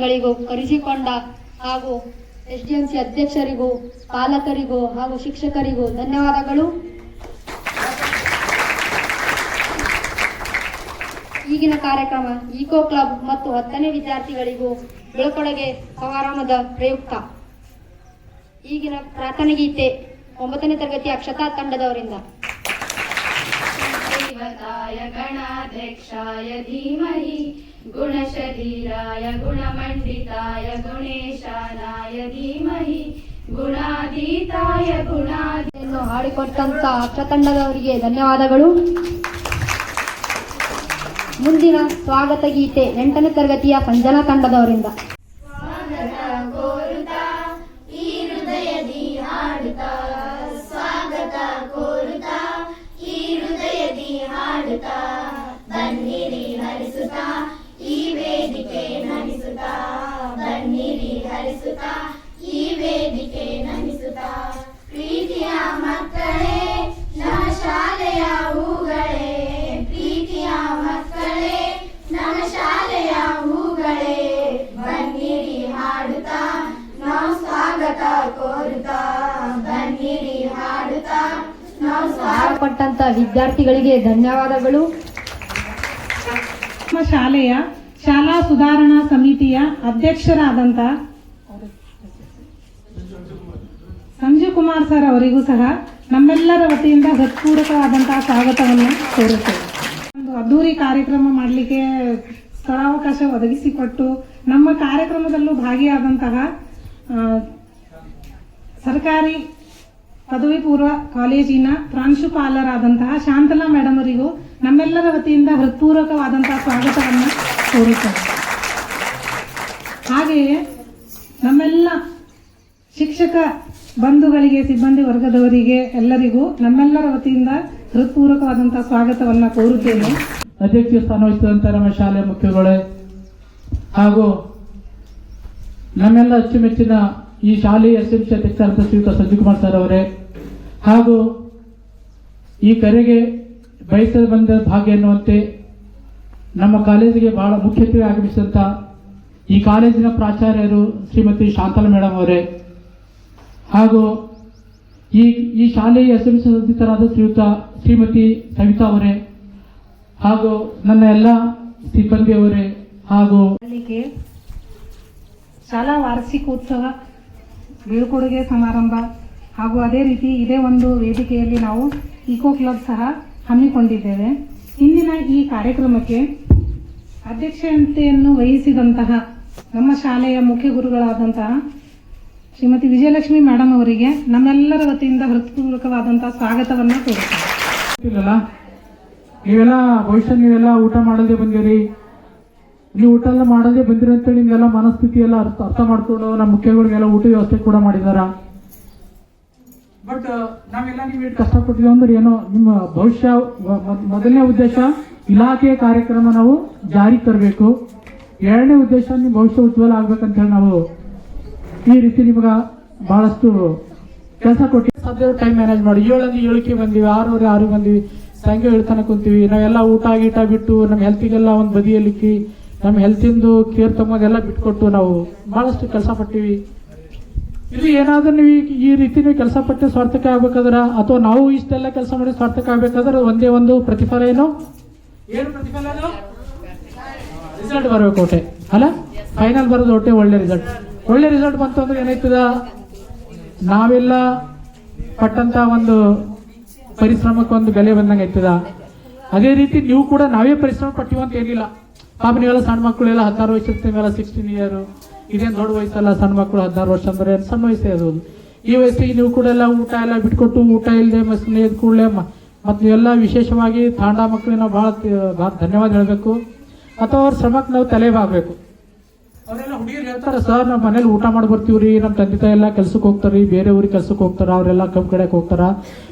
ವಿದ್ಯಾರ್ಥಿಗಳಿಗೂ ಕರೆಸಿಕೊಂಡ ಹಾಗೂ SDMC ಅಧ್ಯಕ್ಷರಿಗೂ ಪಾಲಕರಿಗೂ ಹಾಗೂ ಶಿಕ್ಷಕರಿಗೂ ಧನ್ಯವಾದಗಳು. ಈಗಿನ ಕಾರ್ಯಕ್ರಮ ಈಕೋ ಕ್ಲಬ್ ಮತ್ತು 10ನೇ ವಿದ್ಯಾರ್ಥಿಗಳಿಗೂ ಬೀಳ್ಕೊಡುಗೆ ಸಮಾರಂಭದ ಪ್ರಯುಕ್ತ ಈಗಿನ ಪ್ರಾರ್ಥನೆ ಗೀತೆ 9ನೇ ತರಗತಿಯ ಅಕ್ಷತಾ ತಂಡದವರಿಂದ. ದೇವತಾಯ ಗಣಾಧ್ಯಕ್ಷಾಯ ಧೀಮಹಿ ಗುಣಶರೀರಾಯ ಗುಣಮಂಡಿತಾಯ ಗುಣೇಶಾನಾಯ ಧೀಮಹಿ ಗುಣಾಧೀತಾಯ ಗುಣಾಧಿಯನ್ನು ಹಾಡಿಕೊಟ್ಟಂತ ಅಕ್ಷತಂಡದವರಿಗೆ ಧನ್ಯವಾದಗಳು. ಮುಂದಿನ ಸ್ವಾಗತ ಗೀತೆ 8ನೇ ತರಗತಿಯ ಸಂಜನಾ ತಂಡದವರಿಂದ. ಸ್ವಾಗತ ಕೋರುತ್ತಾ ಈ ಹೃದಯದಿ ಹಾಡುತ್ತಾ, ಸ್ವಾಗತ ಕೋರುತ್ತಾ ಈ ಹೃದಯದಿ ಹಾಡುತ್ತಾ, ಬನ್ನಿರಿ ಹರಿಸುತ್ತಾ ಈ ವೇದಿಕೆ ನಮಿಸುತ್ತಾ, ಬನ್ನಿರಿ ಹರಿಸುತ್ತಾ ಈ ವೇದಿಕೆ ನಮಿಸುತ್ತಾ. ಪ್ರೀತಿಯ ಮಕ್ಕಳೇ ನಮ್ಮ ಶಾಲೆಯ ಹೂಗಳೇ, ಪ್ರೀತಿಯ ಮಕ್ಕಳೇ ನಮ್ಮ ಶಾಲೆಯ ಹೂಗಳೇ, ಬನ್ನಿರಿ ಹಾಡುತ್ತಾ ನಾವು ಸ್ವಾಗತ ಕೋರುತ್ತಾ, ಬನ್ನಿರಿ ಹಾಡುತ್ತಾ ನಾವು ಸ್ವಾಗತ ಕೊಟ್ಟಂತ ವಿದ್ಯಾರ್ಥಿಗಳಿಗೆ ಧನ್ಯವಾದಗಳು. ನಮ್ಮ ಶಾಲೆಯ ಶಾಲಾ ಸುಧಾರಣಾ ಸಮಿತಿಯ ಅಧ್ಯಕ್ಷರಾದಂಥ ಸಂಜು ಕುಮಾರ್ ಸರ್ ಅವರಿಗೂ ಸಹ ನಮ್ಮೆಲ್ಲರ ವತಿಯಿಂದ ಹೃತ್ಪೂರ್ವಕವಾದಂತಹ ಸ್ವಾಗತವನ್ನು ಕೋರುತ್ತೇವೆ. ಒಂದು ಅದ್ದೂರಿ ಕಾರ್ಯಕ್ರಮ ಮಾಡಲಿಕ್ಕೆ ಸ್ಥಳಾವಕಾಶ ಒದಗಿಸಿಕೊಟ್ಟು ನಮ್ಮ ಕಾರ್ಯಕ್ರಮದಲ್ಲೂ ಭಾಗಿಯಾದಂತಹ ಸರ್ಕಾರಿ ಪದವಿ ಪೂರ್ವ ಕಾಲೇಜಿನ ಪ್ರಾಂಶುಪಾಲರಾದಂತಹ ಶಾಂತಲಾ ಮೇಡಮ್ ಅವರಿಗೂ ನಮ್ಮೆಲ್ಲರ ವತಿಯಿಂದ ಹೃತ್ಪೂರ್ವಕವಾದಂತಹ ಸ್ವಾಗತವನ್ನು ಕೋರುತ್ತೇವೆ. ಹಾಗೆಯೇ ನಮ್ಮೆಲ್ಲ ಶಿಕ್ಷಕ ಬಂಧುಗಳಿಗೆ, ಸಿಬ್ಬಂದಿ ವರ್ಗದವರಿಗೆ ಎಲ್ಲರಿಗೂ ನಮ್ಮೆಲ್ಲರ ವತಿಯಿಂದ ಹೃತ್ಪೂರ್ವಕವಾದಂತಹ ಸ್ವಾಗತವನ್ನು ಕೋರುತ್ತೇನೆ. ಅಧ್ಯಕ್ಷ ಸ್ಥಾನ ವಹಿಸಿದಂಥ ನಮ್ಮ ಶಾಲೆಯ ಮುಖ್ಯಗಳೇ ಹಾಗೂ ನಮ್ಮೆಲ್ಲ ಅಚ್ಚುಮೆಚ್ಚಿನ ಈ ಶಾಲೆಯ SMC ಅಧ್ಯಕ್ಷರಾದ ಶ್ರೀಯುತ ಸಂಜುಕುಮಾರ್ ಸರ್ ಅವರೇ, ಹಾಗೂ ಈ ಕರೆಗೆ ಬಯಸಲು ಬಂದ ಭಾಗ್ಯ ಎನ್ನುವಂತೆ ನಮ್ಮ ಕಾಲೇಜಿಗೆ ಬಹಳ ಮುಖ್ಯತ್ವವಾಗಿ ಆಗಮಿಸಿದಂಥ ಈ ಕಾಲೇಜಿನ ಪ್ರಾಚಾರ್ಯರು ಶ್ರೀಮತಿ ಶಾಂತಲಾ ಮೇಡಮ್ ಅವರೇ, ಹಾಗೂ ಈ ಶಾಲೆಯ SMC ಸದಸ್ಯರಾದ ಶ್ರೀಮತಿ ಸವಿತಾ ಅವರೇ, ಹಾಗೂ ನನ್ನ ಎಲ್ಲ ಸಿಬ್ಬಂದಿಯವರೇ, ಹಾಗೂ ಶಾಲಾ ವಾರ್ಷಿಕೋತ್ಸವ, ಬೀಳ್ಕೊಡುಗೆ ಸಮಾರಂಭ ಹಾಗೂ ಅದೇ ರೀತಿ ಇದೇ ಒಂದು ವೇದಿಕೆಯಲ್ಲಿ ನಾವು ಈಕೋ ಕ್ಲಬ್ ಸಹ ಹಮ್ಮಿಕೊಂಡಿದ್ದೇವೆ. ಇಂದಿನ ಈ ಕಾರ್ಯಕ್ರಮಕ್ಕೆ ಅಧ್ಯಕ್ಷತೆಯನ್ನು ವಹಿಸಿದಂತಹ ನಮ್ಮ ಶಾಲೆಯ ಮುಖ್ಯ ಗುರುಗಳಾದಂತಹ ಶ್ರೀಮತಿ ವಿಜಯಲಕ್ಷ್ಮಿ ಮೇಡಮ್ ಅವರಿಗೆ ನಮ್ಮೆಲ್ಲರ ವತಿಯಿಂದ ಹೃತ್ಪೂರ್ವಕವಾದಂತಹ ಸ್ವಾಗತವನ್ನು ಕೋರುತ್ತೇವೆ. ನೀವೆಲ್ಲ ಭವಿಷ್ಯ ನೀವೆಲ್ಲ ಊಟ ಮಾಡದೆ ಬಂದಿರಿ, ನೀವು ಊಟ ಎಲ್ಲ ಮಾಡದೆ ಬಂದಿರಿ ಅಂತೇಳಿ ನಿಮ್ಗೆಲ್ಲ ಮನಸ್ಥಿತಿ ಎಲ್ಲ ಅರ್ಥ ಮಾಡ್ಕೊಂಡು ನಮ್ಮ ಮುಖ್ಯಗಳಿಗೆಲ್ಲ ಊಟ ವ್ಯವಸ್ಥೆ ಕೂಡ ಮಾಡಿದಾರ. ಬಟ್ ನಾವೆಲ್ಲ ನೀವು ಕಷ್ಟಪಟ್ಟಿದ್ದೀವಿ ಅಂದ್ರೆ ಏನೋ ನಿಮ್ಮ ಭವಿಷ್ಯ ಮೊದಲನೇ ಉದ್ದೇಶ ಇಲಾಖೆಯ ಕಾರ್ಯಕ್ರಮ ನಾವು ಜಾರಿಗೆ ತರಬೇಕು. ಎರಡನೇ ಉದ್ದೇಶ ನಿಮ್ಮ ಭವಿಷ್ಯ ಉಜ್ವಲ ಆಗ್ಬೇಕಂತ ಹೇಳಿ ನಾವು ಈ ರೀತಿ ನಿಮ್ಗೆ ಬಹಳಷ್ಟು ಕೆಲಸ ಕೊಟ್ಟು ಸಾಧ್ಯ ಟೈಮ್ ಮ್ಯಾನೇಜ್ ಮಾಡಿ 7 ಬಂದಿವಿ, 6 ಬಂದಿವಿ, ಸಂಜೆ ಹೇಳ್ತಾನೆ ಕುಂತೀವಿ. ನಾವೆಲ್ಲ ಊಟ ಗೀಟ ಬಿಟ್ಟು ನಮ್ಮ ಹೆಲ್ತಿಗೆಲ್ಲ ಒಂದು ಬದಿಯಲ್ಲಿಕ್ಕಿ ನಮ್ಮ ಹೆಲ್ತಿಂದು ಕೇರ್ ತಗೊಂಡೆಲ್ಲ ಬಿಟ್ಕೊಟ್ಟು ನಾವು ಬಹಳಷ್ಟು ಕೆಲಸ ಪಟ್ಟಿವಿ. ಇದು ಏನಾದ್ರೂ ನೀವು ಈ ರೀತಿ ನೀವು ಕೆಲಸ ಪಟ್ಟು ಸ್ವಾರ್ಥಕ ಆಗ್ಬೇಕಾದ್ರ ಅಥವಾ ನಾವು ಇಷ್ಟೆಲ್ಲ ಕೆಲಸ ಮಾಡಿ ಸ್ವಾರ್ಥಕ ಆಗ್ಬೇಕಾದ್ರೆ ಒಂದೇ ಒಂದು ಪ್ರತಿಫಲ ಏನು ಪ್ರತಿಫಲ ರಿಸಲ್ಟ್ ಬರಬೇಕು ಹೊಟ್ಟೆ ಅಲ್ಲ, ಫೈನಲ್ ಬರೋದು ಹೊಟ್ಟೆ ಒಳ್ಳೆ ರಿಸಲ್ಟ್ ಬಂತು ಅಂದ್ರೆ ಏನಾಯ್ತದ, ನಾವೆಲ್ಲ ಪಟ್ಟಂತ ಒಂದು ಪರಿಶ್ರಮಕ್ಕೆ ಒಂದು ಬೆಲೆ ಬಂದಂಗೆ ಆಯ್ತದ. ಅದೇ ರೀತಿ ನೀವು ಕೂಡ ನಾವೇ ಪರಿಶ್ರಮ ಪಟ್ಟಿವಂತ ಏನಿಲ್ಲ. ಪಾಪ ನೀವೆಲ್ಲ ಸಣ್ಣ ಮಕ್ಕಳೆಲ್ಲ 16 ವಯಸ್ಸಿರ್ತೀವಲ್ಲ, 16 ಇಯರ್, ಇದೇನು ದೊಡ್ಡ ವಯಸ್ಸಲ್ಲ. ಸಣ್ಣ ಮಕ್ಕಳು 16 ವರ್ಷ ಅಂದ್ರೆ ಸಣ್ಣ ವಯಸ್ಸೇ ಅದು. ಈ ವಯಸ್ಸಿಗೆ ನೀವು ಕೂಡ ಎಲ್ಲ ಊಟ ಎಲ್ಲ ಬಿಟ್ಕೊಟ್ಟು, ಊಟ ಇಲ್ಲದೆ ಮಸ್ನೆ ಎದ್ದು ಕೂಡಲೇ ಮತ್ತು ನೀವೆಲ್ಲ ವಿಶೇಷವಾಗಿ ತಾಂಡಾ ಮಕ್ಕಳಿಗೆ ನಾವು ಭಾಳ ಧನ್ಯವಾದ ಹೇಳಬೇಕು. ಅಥವಾ ಅವ್ರ ಶ್ರಮಕ್ಕೆ ನಾವು ತಲೆ ಬಾಗಬೇಕು. ಅವರೆಲ್ಲ ಹುಡುಗಿರು ಹೇಳ್ತಾರೆ, ಸರ್ ನಮ್ಮ ಮನೇಲಿ ಊಟ ಮಾಡಿ ಬರ್ತೀವ್ರಿ, ನಮ್ಮ ತಂದೆ ತಾಯಿ ಎಲ್ಲ ಕೆಲ್ಸಕ್ಕೆ ಹೋಗ್ತಾರೆ, ಬೇರೆ ಊರಿಗೆ ಕೆಲ್ಸಕ್ಕೆ ಹೋಗ್ತಾರ, ಅವರೆಲ್ಲ ಕಬ್ಬು ಕಡೆಗೆ ಹೋಗ್ತಾರ.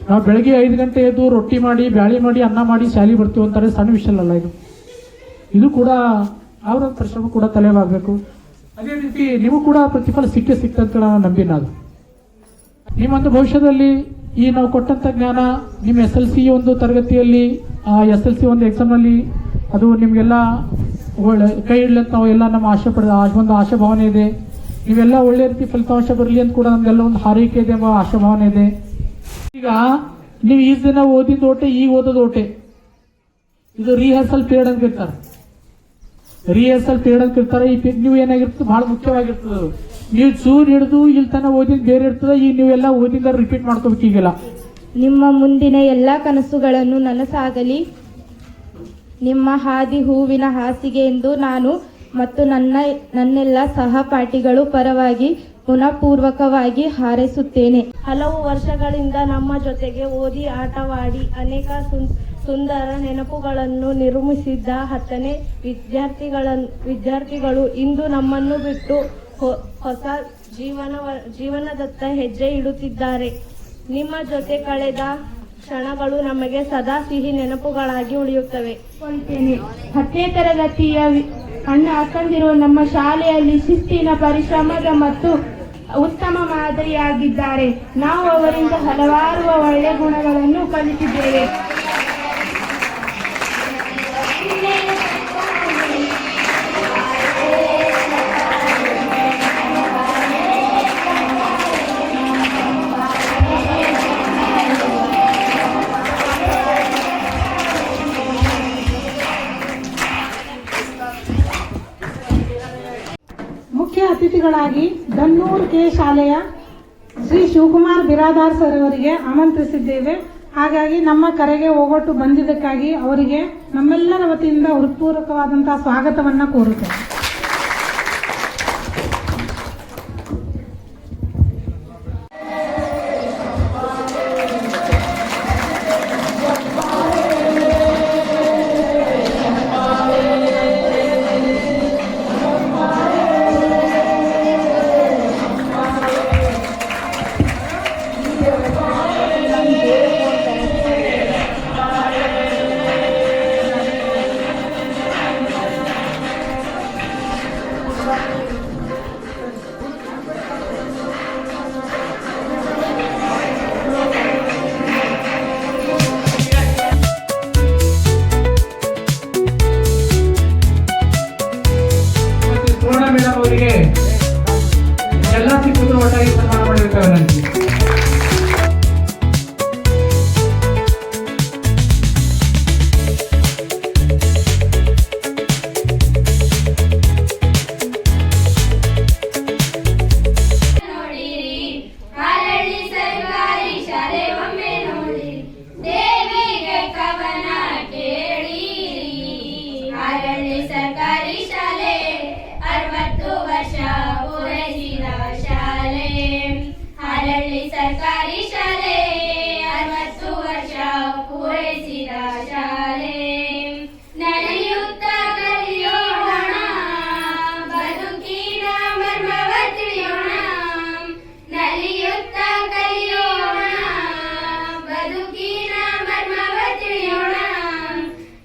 ನಾವು ಬೆಳಗ್ಗೆ 5 ಗಂಟೆ ಎದ್ದು ರೊಟ್ಟಿ ಮಾಡಿ, ಬ್ಯಾಳಿ ಮಾಡಿ, ಅನ್ನ ಮಾಡಿ ಶಾಲೆ ಬರ್ತೀವಿ ಅಂತಾರೆ. ಸಣ್ಣ ವಿಷಯ ಅಲ್ಲ ಇದು ಕೂಡ ಅವರ ಪರಿಶ್ರಮ ಕೂಡ ತಲೆಬಾಗಬೇಕು. ಅದೇ ರೀತಿ ನೀವು ಕೂಡ ಪ್ರತಿಫಲ ಸಿಕ್ತಂತ ನಾನು ನಂಬಿನ. ಅದು ನಿಮ್ಮೊಂದು ಭವಿಷ್ಯದಲ್ಲಿ ಈ ನಾವು ಕೊಟ್ಟಂತ ಜ್ಞಾನ ನಿಮ್ಮ SLC ಒಂದು ತರಗತಿಯಲ್ಲಿ SLC ಒಂದು ಎಕ್ಸಾಮ್ನಲ್ಲಿ ಅದು ನಿಮಗೆಲ್ಲ ಒಳ್ಳೆ ಕೈ ಇಡ್ಲಿ ಅಂತ ನಾವೆಲ್ಲ ನಮ್ಮ ಒಂದು ಆಶಾಭಾವನೆ ಇದೆ. ನೀವೆಲ್ಲ ಒಳ್ಳೆ ರೀತಿ ಫಲಿತಾಂಶ ಬರಲಿ ಅಂತ ಕೂಡ ನಮ್ಗೆಲ್ಲ ಒಂದು ಹಾರೈಕೆ ಇದೆ ಎಂಬ ಆಶಾಭಾವನೆ ಇದೆ. ಈಗ ನೀವು ಈ ದಿನ ಓದಿದ ಓಟೆ ಈಗ ಓದೋದು ಓಟೆ, ಇದು ರಿಹರ್ಸಲ್ ಪೀರಿಯಡ್ ಅಂತ ಇರ್ತಾರೆ. ರಿಹರ್ಸಲ್ ಪೀರಿಯಡ್ ಅಂತ ಇರ್ತಾರೆ. ಈ ನೀವು ಏನಾಗಿರ್ತದೆ ಬಹಳ ಮುಖ್ಯವಾಗಿರ್ತದೆ. ನೀವು ಚೂರು ಹಿಡಿದು ಇಲ್ಲಿ ತನಕ ಓದಿದ್ ಬೇರೆ ಇರ್ತದೆ. ಈಗ ನೀವೆಲ್ಲ ಓದಿದ ರಿಪೀಟ್ ಮಾಡ್ಕೋಬೇಕು. ಈಗೆಲ್ಲ ನಿಮ್ಮ ಮುಂದಿನ ಎಲ್ಲ ಕನಸುಗಳನ್ನು ನನಸಾಗಲಿ. ನಿಮ್ಮ ಹಾದಿ ಹೂವಿನ ಹಾಸಿಗೆ ಎಂದು ನಾನು ಮತ್ತು ನನ್ನೆಲ್ಲ ಸಹಪಾಠಿಗಳು ಪರವಾಗಿ ಪುನಃಪೂರ್ವಕವಾಗಿ ಹಾರೈಸುತ್ತೇನೆ. ಹಲವು ವರ್ಷಗಳಿಂದ ನಮ್ಮ ಜೊತೆಗೆ ಓದಿ ಆಟವಾಡಿ ಅನೇಕ ಸುಂದರ ನೆನಪುಗಳನ್ನು ನಿರ್ಮಿಸಿದ್ದ 10ನೇ ವಿದ್ಯಾರ್ಥಿಗಳು ಇಂದು ನಮ್ಮನ್ನು ಬಿಟ್ಟು ಹೊಸ ಜೀವನದತ್ತ ಹೆಜ್ಜೆ ಇಡುತ್ತಿದ್ದಾರೆ. ನಿಮ್ಮ ಜೊತೆ ಕಳೆದ ಕ್ಷಣಗಳು ನಮಗೆ ಸದಾ ಸಿಹಿ ನೆನಪುಗಳಾಗಿ ಉಳಿಯುತ್ತವೆ. 10ನೇ ತರಗತಿಯ ಅಣ್ಣ ಅಕ್ಕಂದಿರು ನಮ್ಮ ಶಾಲೆಯಲ್ಲಿ ಶಿಸ್ತಿನ, ಪರಿಶ್ರಮದ ಮತ್ತು ಉತ್ತಮ ಮಾದರಿಯಾಗಿದ್ದಾರೆ. ನಾವು ಅವರಿಂದ ಹಲವಾರು ಒಳ್ಳೆಯ ಗುಣಗಳನ್ನು ಕಲಿತಿದ್ದೇವೆ. ಮುಖ್ಯ ಅತಿಥಿಗಳಾಗಿ ದನ್ನೂರ್ ಕೆ ಶಾಲೆಯ ಶ್ರೀ ಶಿವಕುಮಾರ್ ಬಿರಾದಾರ್ ಸರ್ ಅವರಿಗೆ ಆಮಂತ್ರಿಸಿದ್ದೇವೆ. ಹಾಗಾಗಿ ನಮ್ಮ ಕರೆಗೆ ಓಗೊಟ್ಟು ಬಂದಿದ್ದಕ್ಕಾಗಿ ಅವರಿಗೆ ನಮ್ಮೆಲ್ಲರ ವತಿಯಿಂದ ಹೃತ್ಪೂರ್ವಕವಾದಂತಹ ಸ್ವಾಗತವನ್ನ ಕೋರುತ್ತೇವೆ. ಅವರಿಗೆ ಎಲ್ಲ ಸಿಕ್ಕುದು ಒಟ್ಟಾಗಿ ಸನ್ಮಾನ ಮಾಡಬೇಕಾಗ ನನಗೆ. ಸರ್ಕಾರಿ ಶಾಲೆ 60 ವರ್ಷ ಪೂರೈಸಿದ ಶಾಲೆ. ಹರಳ್ಳಿ ಸರ್ಕಾರಿ ಶಾಲೆ 60 ವರ್ಷ ಪೂರೈಸಿದ ಶಾಲೆ. ನಡೆಯುತ್ತ ಕಲಿಯೋಣ, ಬದುಕಿನ ಮರ್ಮವ ತಿಳಿಯೋಣ. ನಲಿಯುತ್ತ ಕಲಿಯೋಣ, ಬದುಕಿನ ಮರ್ಮವ ತಿಳಿಯೋಣ.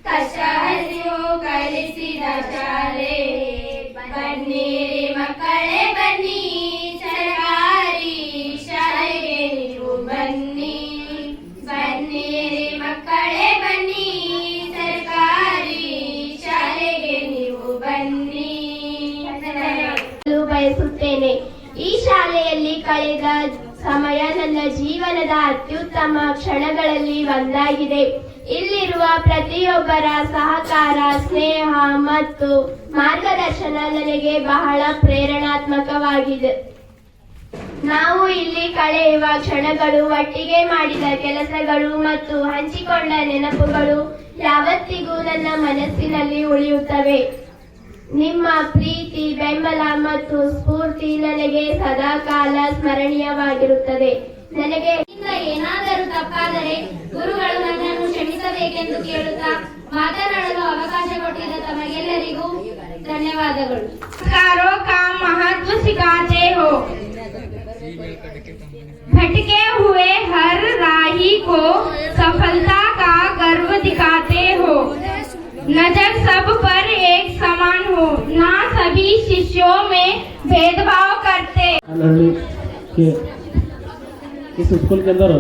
ಕಷ್ಟ ಹಸಿವು ಕಲಿಸಿದ ಶಾಲೆ. ಬನ್ನಿರಿ ಮಕ್ಕಳೇ ಬನ್ನಿ, ಸರ್ಕಾರಿ ಶಾಲೆಗೆ ನೀವು ಬನ್ನಿ. ಬನ್ನಿರಿ ಮಕ್ಕಳೇ ಬನ್ನಿ, ಸರ್ಕಾರಿ ಶಾಲೆಗೆ ನೀವು ಬನ್ನಿ. ಬಯಸುತ್ತೇನೆ. ಈ ಶಾಲೆಯಲ್ಲಿ ಕಳೆದ ಸಮಯ ನನ್ನ ಜೀವನದ ಅತ್ಯುತ್ತಮ ಕ್ಷಣಗಳಲ್ಲಿ ಒಂದಾಗಿದೆ. ಇಲ್ಲಿರುವ ಪ್ರತಿಯೊಬ್ಬರ ಸಹಕಾರ, ಸ್ನೇಹ ಮತ್ತು ಮಾರ್ಗದರ್ಶನ ನನಗೆ ಬಹಳ ಪ್ರೇರಣಾತ್ಮಕವಾಗಿದೆ. ನಾವು ಇಲ್ಲಿ ಕಳೆಯುವ ಕ್ಷಣಗಳು, ಒಟ್ಟಿಗೆ ಮಾಡಿದ ಕೆಲಸಗಳು ಮತ್ತು ಹಂಚಿಕೊಂಡ ನೆನಪುಗಳು ಯಾವತ್ತಿಗೂ ನನ್ನ ಮನಸ್ಸಿನಲ್ಲಿ ಉಳಿಯುತ್ತವೆ. ನಿಮ್ಮ ಪ್ರೀತಿ, ಬೆಂಬಲ ಮತ್ತು ಸ್ಫೂರ್ತಿ ನನಗೆ ಸದಾ ಕಾಲ ಸ್ಮರಣೀಯವಾಗಿರುತ್ತದೆ. ನನಗೆ ಏನಾದರೂ ತಪ್ಪಾದರೆ ಗುರುಗಳು ನನ್ನನ್ನು ಕ್ಷಮಿಸಬೇಕೆಂದು ಕೇಳುತ್ತಾ ಮಾತನಾಡಲು ಅವಕಾಶ ಕೊಟ್ಟಿದ್ದ ತಮಗೆಲ್ಲರಿಗೂ ಧನ್ಯವಾದಗಳು. संस्कारों का महत्व सिखाते हो, भटके हुए हर राही को सफलता का गर्व दिखाते हो. नजर सब पर एक समान हो, ना सभी शिष्यों में भेदभाव करते. हरळ्ळी के इस स्कूल के अंदर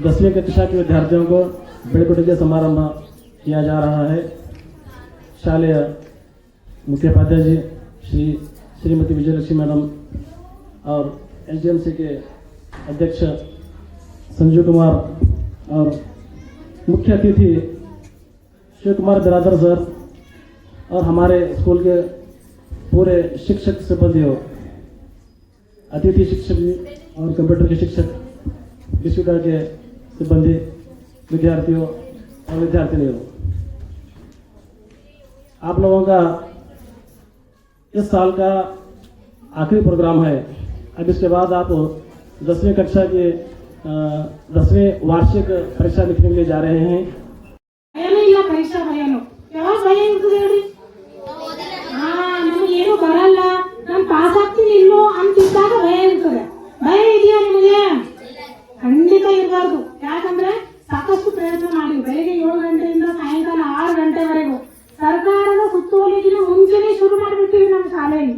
10वीं कक्षा के विद्यार्थियों को बेलकुटिಗೆ समारंभ किया जा रहा है. शालेय मुख्योपाध्याय जी श्रीमती विजयलक्ष्मी मैडम और एसडीएमसी के अध्यक्ष संजीव कुमार और मुख्य अतिथि शिव कुमार बिरादर सर और हमारे स्कूल के पूरे शिक्षक सिब्बंदियों, अतिथि शिक्षक भी और कंप्यूटर के शिक्षक, विश्वविद्यालय के सिब्बंदी, विद्यार्थियों और विद्यार्थिनियों, आप लोगों का इस साल का आखिरी प्रोग्राम है। अब इसके बाद आप 10वीं कक्षा के 10वीं वार्षिक परीक्षा लिखने के लिए जा रहे हैं। ಭಯನೂ ಇಲ್ಲ, ಪರೀಕ್ಷಾ ಭಯನೂ. ಯಾವಾಗ ಭಯ ಇರ್ತದೆ ಹೇಳಿ? ನಮಗೇನು ಬರಲ್ಲ, ನಾನು ಪಾಸ್ ಆಗ್ತೀನಿ ಇಲ್ಲೋ ಅಂತಿದ್ದಾಗ ಭಯ ಇರ್ತದೆ. ಭಯ ಇದೆಯಾ ನಿಮಗೆ? ಖಂಡಿತ ಇರಬಾರ್ದು. ಯಾಕಂದ್ರೆ ಸಾಕಷ್ಟು ಪ್ರಯತ್ನ ಮಾಡಿ ಬೆಳಿಗ್ಗೆ 7 ಗಂಟೆಯಿಂದ ಸಾಯಂಕಾಲ 6 ಗಂಟೆವರೆಗೂ ಸರ್ಕಾರದ ಸುತ್ತೋಲೆಗಿನ ಮುಂಚೆನೆ ಶುರು ಮಾಡಿಬಿಟ್ಟಿವಿ ನಮ್ಮ ಶಾಲೆಯಲ್ಲಿ.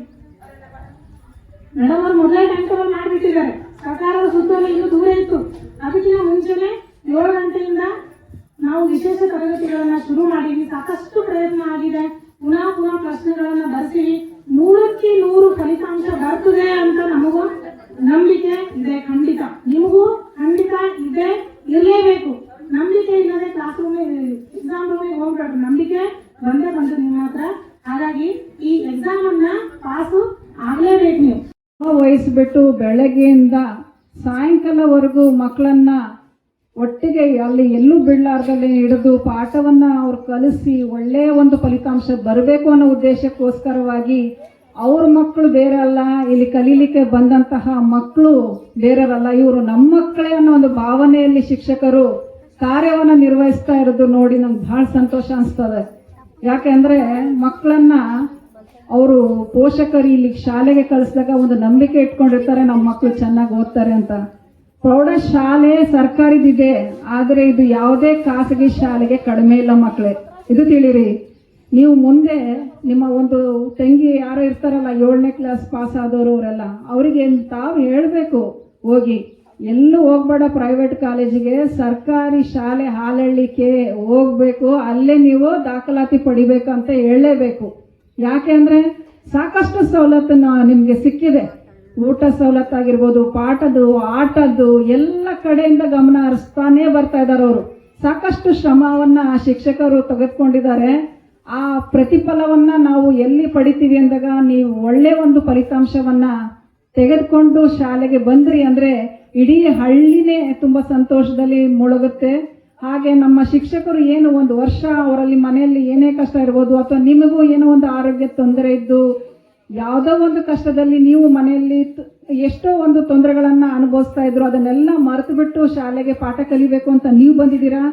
ಮೇಡಮ್ ಅವರು ಮೊದಲೇ ಟೈಮ್ ಟೇಬಲ್ ಮಾಡಿಬಿಟ್ಟಿದ್ದಾರೆ. ಸರ್ಕಾರದ ಸುತ್ತೋಲೆ ಇನ್ನೂ ದೂರ ಇತ್ತು, ಅದಕ್ಕಿಂತ ಮುಂಚೆನೆ 7 ಗಂಟೆಯಿಂದ ನಾವು ವಿಶೇಷ ತರಗತಿಗಳನ್ನ ಶುರು ಮಾಡಿದ್ವಿ. ಸಾಕಷ್ಟು ಪ್ರಯತ್ನ ಆಗಿದೆ. ಪುನಃ ಪ್ರಶ್ನೆಗಳನ್ನ ಬರ್ತೀವಿ. 100ಕ್ಕೆ 100 ಫಲಿತಾಂಶ ಬರ್ತದೆ ಅಂತ ನಮಗೂ ನಂಬಿಕೆ ಇದೆ. ಖಂಡಿತ ನಿಮಗೂ ಖಂಡಿತ ಇದೆ, ಇರಲೇಬೇಕು. ನಂಬಿಕೆ ಇಲ್ಲದೆ ಕ್ಲಾಸ್ ರೂಮ್ ಎಕ್ಸಾಮ್ ರೂಮಿಗೆ ಹೋಗ್ಬೇಡ್ರಿ. ನಂಬಿಕೆ ಬಂದೇ ಬಂತು ನಿಮ್ಮ ಹತ್ರ. ಹಾಗಾಗಿ ಈ ಎಕ್ಸಾಮ್ ಅನ್ನ ಪಾಸು ಆಗ್ಲೇಬೇಕು. ನೀವು ವಹಿಸ್ಬಿಟ್ಟು ಬೆಳಗ್ಗೆಯಿಂದ ಸಾಯಂಕಾಲವರೆಗೂ ಮಕ್ಕಳನ್ನ ಒಟ್ಟಿಗೆ ಅಲ್ಲಿ ಎಲ್ಲೂ ಬಿಡಲಾರ್ದಲ್ಲಿ ಹಿಡಿದು ಪಾಠವನ್ನ ಅವ್ರು ಕಲಿಸಿ ಒಳ್ಳೆಯ ಒಂದು ಫಲಿತಾಂಶ ಬರಬೇಕು ಅನ್ನೋ ಉದ್ದೇಶಕ್ಕೋಸ್ಕರವಾಗಿ ಅವ್ರ ಮಕ್ಕಳು ಬೇರೆ ಅಲ್ಲ, ಇಲ್ಲಿ ಕಲೀಲಿಕ್ಕೆ ಬಂದಂತಹ ಮಕ್ಕಳು ಬೇರೆರಲ್ಲ, ಇವರು ನಮ್ಮ ಮಕ್ಕಳೇ ಅನ್ನೋ ಒಂದು ಭಾವನೆಯಲ್ಲಿ ಶಿಕ್ಷಕರು ಕಾರ್ಯವನ್ನು ನಿರ್ವಹಿಸ್ತಾ ಇರೋದು ನೋಡಿ ನಂಗೆ ಬಹಳ ಸಂತೋಷ ಅನಿಸ್ತದೆ. ಯಾಕೆಂದ್ರೆ ಮಕ್ಕಳನ್ನ ಅವರು ಪೋಷಕರು ಇಲ್ಲಿ ಶಾಲೆಗೆ ಕಳಿಸಿದಾಗ ಒಂದು ನಂಬಿಕೆ ಇಟ್ಕೊಂಡಿರ್ತಾರೆ, ನಮ್ಮ ಮಕ್ಕಳು ಚೆನ್ನಾಗಿ ಓದ್ತಾರೆ ಅಂತ. ಪ್ರೌಢಶಾಲೆ ಸರ್ಕಾರಿದಿದೆ, ಆದರೆ ಇದು ಯಾವುದೇ ಖಾಸಗಿ ಶಾಲೆಗೆ ಕಡಿಮೆ ಇಲ್ಲ ಮಕ್ಕಳೇ, ಇದು ತಿಳಿರಿ. ನೀವು ಮುಂದೆ ನಿಮ್ಮ ಒಂದು ತಂಗಿ ಯಾರೋ ಇರ್ತಾರಲ್ಲ 7ನೇ ಕ್ಲಾಸ್ ಪಾಸ್ ಆದವರು, ಅವರೆಲ್ಲ ಅವರಿಗೆ ತಾವು ಹೇಳಬೇಕು, ಹೋಗಿ ಎಲ್ಲೂ ಹೋಗ್ಬೇಡ ಪ್ರೈವೇಟ್ ಕಾಲೇಜಿಗೆ, ಸರ್ಕಾರಿ ಶಾಲೆ ಹಾಲಳ್ಳಿಕೆ ಹೋಗ್ಬೇಕು, ಅಲ್ಲೇ ನೀವು ದಾಖಲಾತಿ ಪಡಿಬೇಕು ಅಂತ ಹೇಳಲೇಬೇಕು. ಯಾಕೆ ಅಂದ್ರೆ ಸಾಕಷ್ಟು ಸವಲತ್ತು ನಿಮ್ಗೆ ಸಿಕ್ಕಿದೆ. ಊಟ ಸವಲತ್ತಾಗಿರ್ಬೋದು, ಪಾಠದ್ದು, ಆಟದ್ದು ಎಲ್ಲ ಕಡೆಯಿಂದ ಗಮನ ಹರಿಸ್ತಾನೆ ಬರ್ತಾ ಇದ್ದಾರೆ. ಅವರು ಸಾಕಷ್ಟು ಶ್ರಮವನ್ನ ಶಿಕ್ಷಕರು ತೆಗೆದುಕೊಂಡಿದ್ದಾರೆ. ಆ ಪ್ರತಿಫಲವನ್ನ ನಾವು ಎಲ್ಲಿ ಪಡಿತೀವಿ ಅಂದಾಗ ನೀವು ಒಳ್ಳೆ ಒಂದು ಫಲಿತಾಂಶವನ್ನ ತೆಗೆದುಕೊಂಡು ಶಾಲೆಗೆ ಬಂದ್ರಿ ಅಂದ್ರೆ ಇಡೀ ಹಳ್ಳಿನೇ ತುಂಬಾ ಸಂತೋಷದಲ್ಲಿ ಮುಳುಗುತ್ತೆ. ಹಾಗೆ ನಮ್ಮ ಶಿಕ್ಷಕರು ಏನು ಒಂದು ವರ್ಷ ಅವರಲ್ಲಿ ಮನೆಯಲ್ಲಿ ಏನೇ ಕಷ್ಟ ಇರ್ಬೋದು, ಅಥವಾ ನಿಮಗೂ ಏನೋ ಒಂದು ಆರೋಗ್ಯ ತೊಂದರೆ ಇದ್ದು ಯಾವುದೋ ಒಂದು ಕಷ್ಟದಲ್ಲಿ ನೀವು ಮನೆಯಲ್ಲಿ ಎಷ್ಟೋ ಒಂದು ತೊಂದರೆಗಳನ್ನ ಅನುಭವಿಸ್ತಾ ಇದ್ರು, ಅದನ್ನೆಲ್ಲ ಮರೆತು ಬಿಟ್ಟು ಶಾಲೆಗೆ ಪಾಠ ಕಲಿಬೇಕು ಅಂತ ನೀವು ಬಂದಿದ್ದೀರಾ.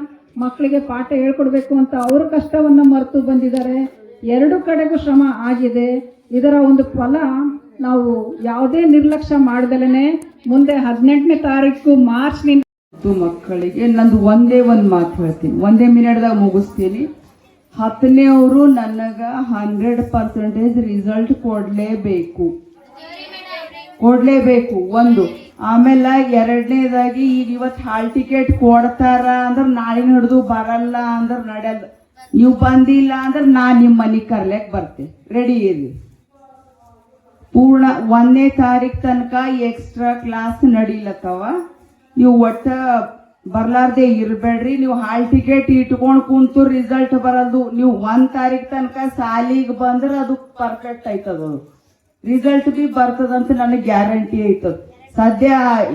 ಮಕ್ಕಳಿಗೆ ಪಾಠ ಹೇಳ್ಕೊಡ್ಬೇಕು ಅಂತ ಅವ್ರ ಕಷ್ಟವನ್ನ ಮರೆತು ಬಂದಿದ್ದಾರೆ. 2 ಕಡೆಗೂ ಶ್ರಮ ಆಗಿದೆ. ಇದರ ಒಂದು ಫಲ ನಾವು ಯಾವುದೇ ನಿರ್ಲಕ್ಷ್ಯ ಮಾಡ್ದಲೇನೆ ಮುಂದೆ 18ನೇ ತಾರೀಕು ಮಾರ್ಚ್ನಿಂದ ಮಕ್ಕಳಿಗೆ ನಂದು ಒಂದೇ ಒಂದು ಮಾತು ಹೇಳ್ತೀನಿ, ಒಂದೇ ಮಿನಿಟ್ದಾಗ ಮುಗಿಸ್ತೀನಿ. 10ನೇವರು ನನಗ 100% ರಿಸಲ್ಟ್ ಕೊಡ್ಲೇಬೇಕು ಒಂದು. ಆಮೇಲೆ 2ನೇದಾಗಿ ಈಗ ಇವತ್ತು ಹಾಲ್ ಟಿಕೆಟ್ ಕೊಡ್ತಾರ ಅಂದ್ರೆ ನಾಳೆ ಹಿಡಿದು ಬರಲ್ಲ ಅಂದ್ರೆ ನಡೆಯಲ್ಲ. ನೀವು ಬಂದಿಲ್ಲ ಅಂದ್ರೆ ನಾನು ನಿಮ್ಮ ಮನೆಗೆ ಕರ್ಲೆಕ್ ಬರ್ತೇನೆ, ರೆಡಿ ಇರಿ. ಪೂರ್ಣ 1ನೇ ತಾರೀಕು ತನಕ ಎಕ್ಸ್ಟ್ರಾ ಕ್ಲಾಸ್ ನಡೀಲತ್ತವ. ನೀವು ಒಟ್ಟ ಬರ್ಲಾರ್ದೆ ಇರಬೇಡ್ರಿ. ನೀವು ಹಾಲ್ ಟಿಕೆಟ್ ಇಟ್ಕೊಂಡು ಕುಂತು ರಿಸಲ್ಟ್ ಬರಲ್ದು. ನೀವು 1 ತಾರೀಕು ತನಕ ಸಾಲಿಗೆ ಬಂದ್ರೆ ಅದು ಪರ್ಫೆಕ್ಟ್ ಆಯ್ತದ, ರಿಸಲ್ಟ್ ಬಿ ಬರ್ತದಂತ ನನಗೆ ಗ್ಯಾರಂಟಿ ಐತದ. ಸದ್ಯ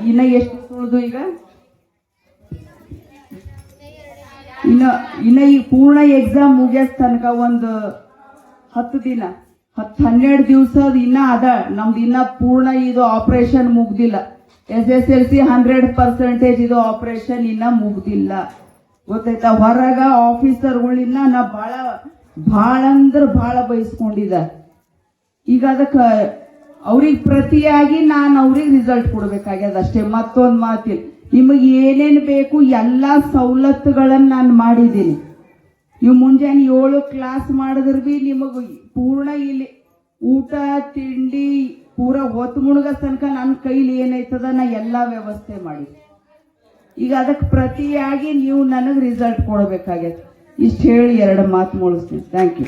ಇನ್ನ ಎಷ್ಟು ಉಳಿದು ಈಗ ಇನ್ನ ಈ ಪೂರ್ಣ ಎಕ್ಸಾಮ್ ಮುಗಿಯೋ ತನಕ ಒಂದು 10-12 ದಿವಸ ಇನ್ನ ಅದ. ನಮ್ದು ಇನ್ನ ಪೂರ್ಣ ಇದು ಆಪರೇಷನ್ ಮುಗ್ದಿಲ್ಲ. SSLC 100% ಇದು ಆಪರೇಷನ್ ಇನ್ನ ಮುಗ್ದಿಲ್ಲ, ಗೊತ್ತಾಯ್ತಾ. ಹೊರಗ ಆಫೀಸರ್ಗಳಿನ್ನ ನಾ ಭಾಳ ಅಂದ್ರೆ ಭಾಳ ಬಯಸ್ಕೊಂಡಿದ್ದ. ಈಗ ಅದಕ್ಕೆ ಅವ್ರಿಗೆ ಪ್ರತಿಯಾಗಿ ನಾನು ಅವ್ರಿಗೆ ರಿಸಲ್ಟ್ ಕೊಡ್ಬೇಕಾಗ್ಯದ ಅಷ್ಟೇ, ಮತ್ತೊಂದು ಮಾತಿಲ್ಲ. ನಿಮಗೆ ಏನೇನು ಬೇಕು ಎಲ್ಲ ಸವಲತ್ತುಗಳನ್ನು ನಾನು ಮಾಡಿದ್ದೀನಿ. ನೀವು ಮುಂಜಾನೆ 7 ಕ್ಲಾಸ್ ಮಾಡಿದ್ರೆ ಬಿ ನಿಮಗೆ ಪೂರ್ಣ ಇಲ್ಲಿ ಊಟ ತಿಂಡಿ ಪೂರ ಹೊತ್ತು ಮುಳುಗ ತನಕ ನನ್ನ ಕೈಲಿ ಏನೈತದ ನಾ ಎಲ್ಲ ವ್ಯವಸ್ಥೆ ಮಾಡಿ. ಈಗ ಅದಕ್ಕೆ ಪ್ರತಿಯಾಗಿ ನೀವು ನನಗೆ ರಿಸಲ್ಟ್ ಕೊಡಬೇಕಾಗ್ಯದ. ಇಷ್ಟು ಹೇಳಿ 2 ಮಾತು ಮುಗಿಸ್ತೀನಿ. Thank you.